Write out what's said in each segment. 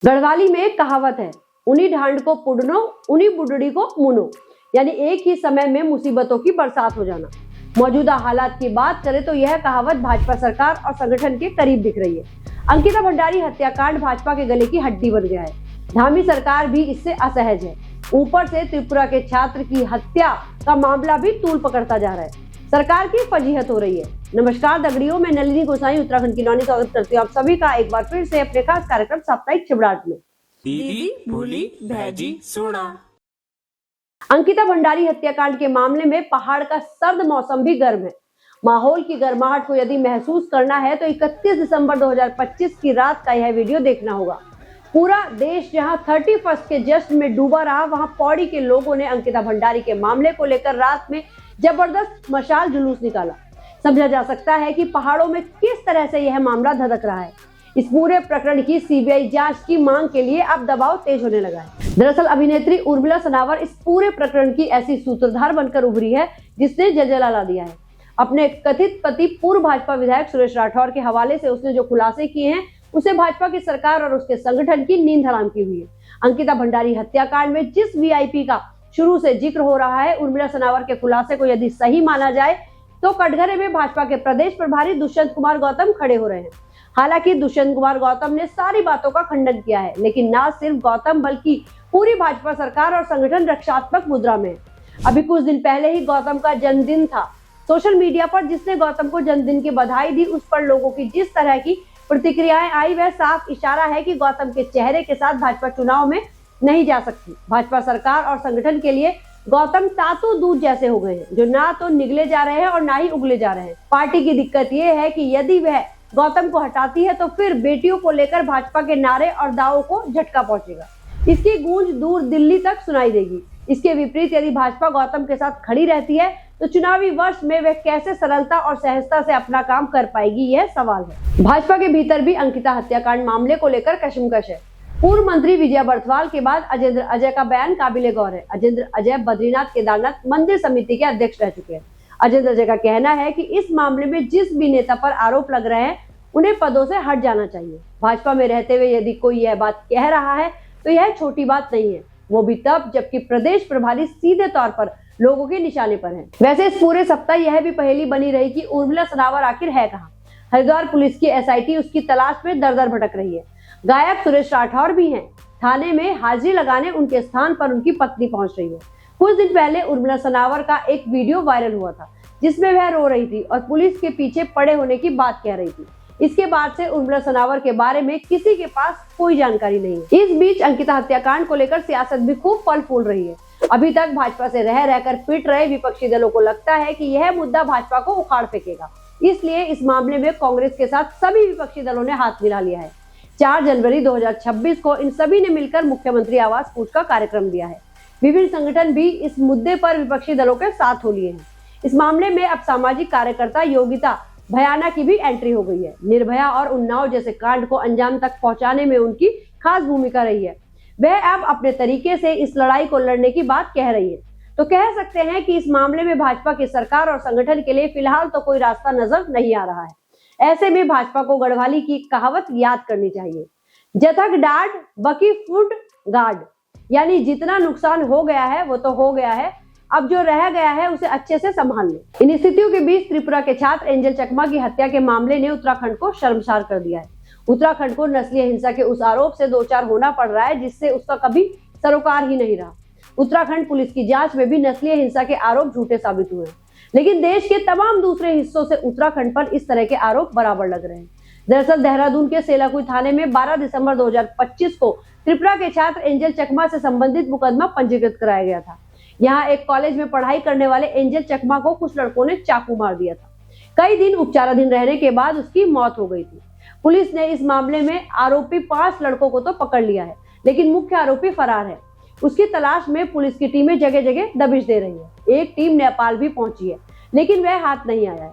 गढ़वाली में एक कहावत है, उन्हीं ढांड को पुडनो उन्हीं बुडड़ी को मुनो, यानी एक ही समय में मुसीबतों की बरसात हो जाना। मौजूदा हालात की बात करें तो यह कहावत भाजपा सरकार और संगठन के करीब दिख रही है। अंकिता भंडारी हत्याकांड भाजपा के गले की हड्डी बन गया है। धामी सरकार भी इससे असहज है। ऊपर से त्रिपुरा के छात्र की हत्या का मामला भी तूल पकड़ता जा रहा है। सरकार की फजीहत हो रही है। नमस्कार दगड़ियों, मैं नलिनी गोसाई उत्तराखंड की नौनी स्वागत करती हूँ आप सभी का एक बार फिर से अपने खास कार्यक्रम साप्ताहिक चिबड़ाहट में। दीदी भूली भैजी सुना। अंकिता भंडारी हत्याकांड के मामले में पहाड़ का सर्द मौसम भी गर्म है। माहौल की गर्माहट को यदि महसूस करना है तो 31 दिसंबर 2025 की रात का यह वीडियो देखना होगा। पूरा देश जहां 31 के जश्न में डूबा रहा, वहां पौड़ी के लोगों ने अंकिता भंडारी के मामले को लेकर रात में जबरदस्त मशाल जुलूस निकाला। समझा जा सकता है कि पहाड़ों में किस तरह से यह मामला धधक रहा है। इस पूरे प्रकरण की सीबीआई जांच की मांग के लिए अब दबाव तेज होने लगा है। दरअसल अभिनेत्री उर्मिला सनावर इस पूरे प्रकरण की ऐसी सूत्रधार बनकर उभरी है जिसने जलजला ला दिया है। अपने कथित पति पूर्व भाजपा विधायक सुरेश राठौर के हवाले से उसने जो खुलासे किए हैं उसे भाजपा की सरकार और उसके संगठन की नींद हराम की हुई है। अंकिता भंडारी हत्याकांड में जिस वीआईपी का शुरू से जिक्र हो रहा है, उर्मिला सनावर के खुलासे को यदि सही माना जाए तो कटघरे में भाजपा के प्रदेश प्रभारी दुष्यंत कुमार गौतम खड़े हो रहे हैं। हालांकि दुष्यंत कुमार गौतम ने सारी बातों का खंडन किया है, लेकिन न सिर्फ गौतम बल्कि पूरी भाजपा सरकार और संगठन रक्षात्मक मुद्रा में है। अभी कुछ दिन पहले ही गौतम का जन्मदिन था। सोशल मीडिया पर जिसने गौतम को जन्मदिन की बधाई दी, उस पर लोगों की जिस तरह की प्रतिक्रियाएं आई, वह साफ इशारा है कि गौतम के चेहरे के साथ भाजपा चुनाव में नहीं जा सकती। भाजपा सरकार और संगठन के लिए गौतम तातू दूध जैसे हो गए हैं, जो ना तो निगले जा रहे हैं और ना ही उगले जा रहे हैं। पार्टी की दिक्कत यह है कि यदि वह गौतम को हटाती है तो फिर बेटियों को लेकर भाजपा के नारे और दावों को झटका पहुंचेगा। इसकी गूंज दूर दिल्ली तक सुनाई देगी। इसके विपरीत यदि भाजपा गौतम के साथ खड़ी रहती है तो चुनावी वर्ष में वह कैसे सरलता और सहजता से अपना काम कर पाएगी, यह सवाल है। भाजपा के भीतर भी अंकिता हत्याकांड मामले को लेकर कशमकश है। पूर्व मंत्री विजया बर्थवाल के बाद अजेंद्र अजय का बयान काबिले गौर है। अजेंद्र अजय बद्रीनाथ केदारनाथ मंदिर समिति के अध्यक्ष रह चुके हैं। अजेंद्र अजय का कहना है कि इस मामले में जिस भी नेता पर आरोप लग रहे हैं उन्हें पदों से हट जाना चाहिए। भाजपा में रहते हुए यदि कोई यह बात कह रहा है तो यह छोटी बात नहीं है, वो भी तब जबकि प्रदेश प्रभारी सीधे तौर पर लोगों के निशाने पर हैं। वैसे इस पूरे सप्ताह यह भी पहेली बनी रही कि उर्मिला सनावर आखिर है कहाँ। हरिद्वार पुलिस की एसआईटी उसकी तलाश में दर दर भटक रही है। गायक सुरेश राठौर भी हैं। थाने में हाजिरी लगाने उनके स्थान पर उनकी पत्नी पहुंच रही है। कुछ दिन पहले उर्मिला सनावर का एक वीडियो वायरल हुआ था जिसमें वह रो रही थी और पुलिस के पीछे पड़े होने की बात कह रही थी। इसके बाद से उर्मिला सनावर के बारे में किसी के पास कोई जानकारी नहीं है। इस बीच अंकिता हत्याकांड को लेकर सियासत भी खूब फल फूल रही है। अभी तक भाजपा से रह रहकर पिट रहे विपक्षी दलों को लगता है कि यह मुद्दा भाजपा को उखाड़ फेंकेगा। इसलिए इस मामले में कांग्रेस के साथ सभी विपक्षी दलों ने हाथ मिला लिया है। 4 जनवरी 2026 को इन सभी ने मिलकर मुख्यमंत्री आवास कूच का कार्यक्रम दिया है। विभिन्न संगठन भी इस मुद्दे पर विपक्षी दलों के साथ हो लिए हैं। इस मामले में अब सामाजिक कार्यकर्ता योगिता भयाना की भी एंट्री हो गई है। निर्भया और उन्नाव जैसे कांड को अंजाम तक पहुंचाने में उनकी खास भूमिका रही है। वह अब अपने तरीके से इस लड़ाई को लड़ने की बात कह रही है। तो कह सकते हैं कि इस मामले में भाजपा की सरकार और संगठन के लिए फिलहाल तो कोई रास्ता नजर नहीं आ रहा है। ऐसे में भाजपा को गढ़वाली की कहावत याद करनी चाहिए, जथक डाड बकी फुड गार्ड, यानी जितना नुकसान हो गया है वो तो हो गया है, अब जो रह गया है उसे अच्छे से संभाल लो। इन स्थितियों के बीच त्रिपुरा के छात्र एंजल चकमा की हत्या के मामले ने उत्तराखंड को शर्मसार कर दिया है। उत्तराखंड को नस्लीय हिंसा के उस आरोप से दो चार होना पड़ रहा है जिससे उसका कभी सरोकार ही नहीं रहा। उत्तराखंड पुलिस की जांच में भी नस्लीय हिंसा के आरोप झूठे साबित हुए हैं, लेकिन देश के तमाम दूसरे हिस्सों से उत्तराखंड पर इस तरह के आरोप बराबर लग रहे हैं। दरअसल देहरादून के सेलाकुई थाने में 12 दिसंबर 2025 को त्रिपुरा के छात्र एंजल चकमा से संबंधित मुकदमा पंजीकृत कराया गया था। यहाँ एक कॉलेज में पढ़ाई करने वाले एंजल चकमा को कुछ लड़कों ने चाकू मार दिया था। कई दिन उपचाराधीन रहने के बाद उसकी मौत हो गई थी। पुलिस ने इस मामले में आरोपी 5 लड़कों को तो पकड़ लिया है, लेकिन मुख्य आरोपी फरार है। उसकी तलाश में पुलिस की टीमें जगह जगह दबिश दे रही है। एक टीम नेपाल भी पहुंची है, लेकिन वह हाथ नहीं आया है।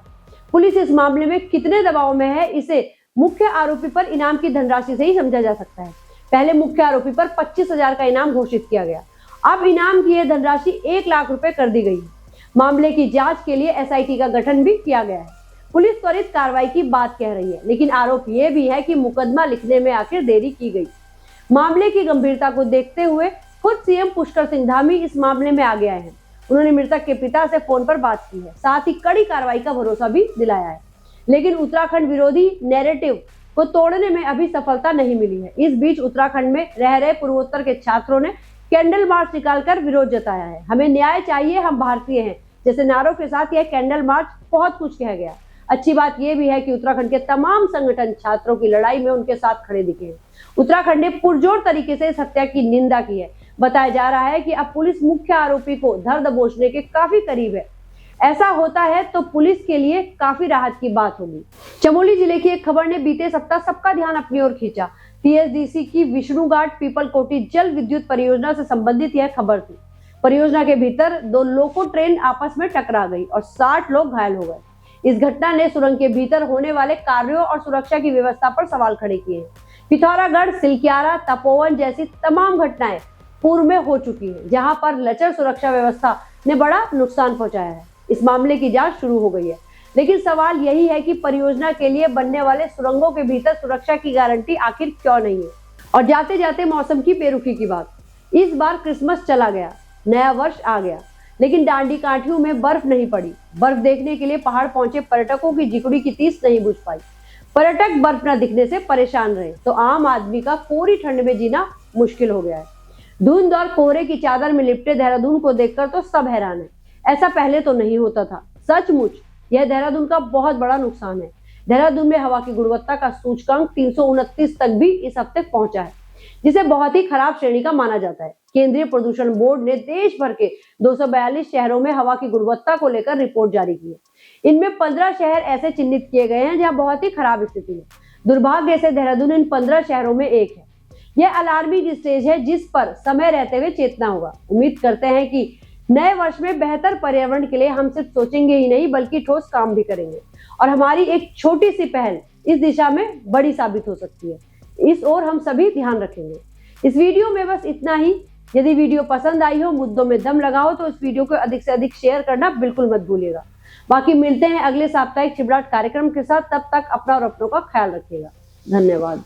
पुलिस इस मामले में कितने दबाव में है, इसे मुख्य आरोपी पर इनाम की धनराशि से ही समझा जा सकता है। पहले मुख्य आरोपी पर 25,000 का इनाम घोषित किया गया, अब इनाम की यह धनराशि 1 लाख रुपए कर दी गई है। मामले की जांच के लिए एसआईटी का गठन भी किया गया है। पुलिस त्वरित कार्रवाई की बात कह रही है, लेकिन आरोप यह भी है कि मुकदमा लिखने में आखिर देरी की गई। मामले की गंभीरता को देखते हुए खुद सीएम पुष्कर सिंह धामी इस मामले में आगे आए हैं। उन्होंने मृतक के पिता से फोन पर बात की है, साथ ही कड़ी कार्रवाई का भरोसा भी दिलाया है। लेकिन उत्तराखंड विरोधी नैरेटिव को तोड़ने में अभी सफलता नहीं मिली है। इस बीच उत्तराखंड में रह रहे पूर्वोत्तर के छात्रों ने कैंडल मार्च निकालकर विरोध जताया है। हमें न्याय चाहिए, हम भारतीय हैं जैसे नारों के साथ यह कैंडल मार्च बहुत कुछ कह गया। अच्छी बात यह भी है कि उत्तराखंड के तमाम संगठन छात्रों की लड़ाई में उनके साथ खड़े दिखे हैं। उत्तराखंड ने पुरजोर तरीके से इस हत्या की निंदा की है। बताया जा रहा है कि अब पुलिस मुख्य आरोपी को धर दबोचने के काफी करीब है। ऐसा होता है तो पुलिस के लिए काफी राहत की बात होगी। चमोली जिले की एक खबर ने बीते सप्ताह सबका ध्यान अपनी ओर खींचा। टीएसडीसी की विष्णुघाट पीपल कोटी जल विद्युत परियोजना से संबंधित यह खबर थी। परियोजना के भीतर 2 लोको ट्रेन आपस में टकरा गई और 60 लोग घायल हो गए। इस घटना ने सुरंग के भीतर होने वाले कार्यों और सुरक्षा की व्यवस्था पर सवाल खड़े किए हैं। पिथौरागढ़, सिलक्यारा, तपोवन जैसी तमाम घटनाएं पूर्व में हो चुकी है, जहां पर लचर सुरक्षा व्यवस्था ने बड़ा नुकसान पहुंचाया है। इस मामले की जांच शुरू हो गई है, लेकिन सवाल यही है कि परियोजना के लिए बनने वाले सुरंगों के भीतर सुरक्षा की गारंटी आखिर क्यों नहीं है। और जाते जाते मौसम की बेरुखी की बात। इस बार क्रिसमस चला गया, नया वर्ष आ गया, लेकिन डांडी काठियों में बर्फ नहीं पड़ी। बर्फ देखने के लिए पहाड़ पहुंचे पर्यटकों की जिगड़ी की तीस नहीं बुझ पाई। पर्यटक बर्फ न दिखने से परेशान रहे तो आम आदमी का कोरी ठंड में जीना मुश्किल हो गया है। धुंध और कोहरे की चादर में लिपटे देहरादून को देखकर तो सब हैरान है। ऐसा पहले तो नहीं होता था। सचमुच यह देहरादून का बहुत बड़ा नुकसान है। देहरादून में हवा की गुणवत्ता का सूचकांक 329 तक भी इस हफ्ते पहुंचा है, जिसे बहुत ही खराब श्रेणी का माना जाता है। केंद्रीय प्रदूषण बोर्ड ने देश भर के 242 शहरों में हवा की गुणवत्ता को लेकर रिपोर्ट जारी की है। इनमें 15 शहर ऐसे चिन्हित किए गए हैं जहां बहुत ही खराब स्थिति है। दुर्भाग्य से देहरादून इन 15 शहरों में एक है। यह अलार्मिंग स्टेज है जिस पर समय रहते हुए चेतना होगा। उम्मीद करते हैं कि नए वर्ष में बेहतर पर्यावरण के लिए हम सिर्फ सोचेंगे ही नहीं बल्कि ठोस काम भी करेंगे, और हमारी एक छोटी सी पहल इस दिशा में बड़ी साबित हो सकती है। इस ओर हम सभी ध्यान रखेंगे। इस वीडियो में बस इतना ही। यदि वीडियो पसंद आई हो, मुद्दों में दम लगाओ, तो इस वीडियो को अधिक से अधिक शेयर करना बिल्कुल मत भूलिएगा। बाकी मिलते हैं अगले साप्ताहिक चिबराट कार्यक्रम के साथ। तब तक अपना और अपनों का ख्याल रखिएगा। धन्यवाद।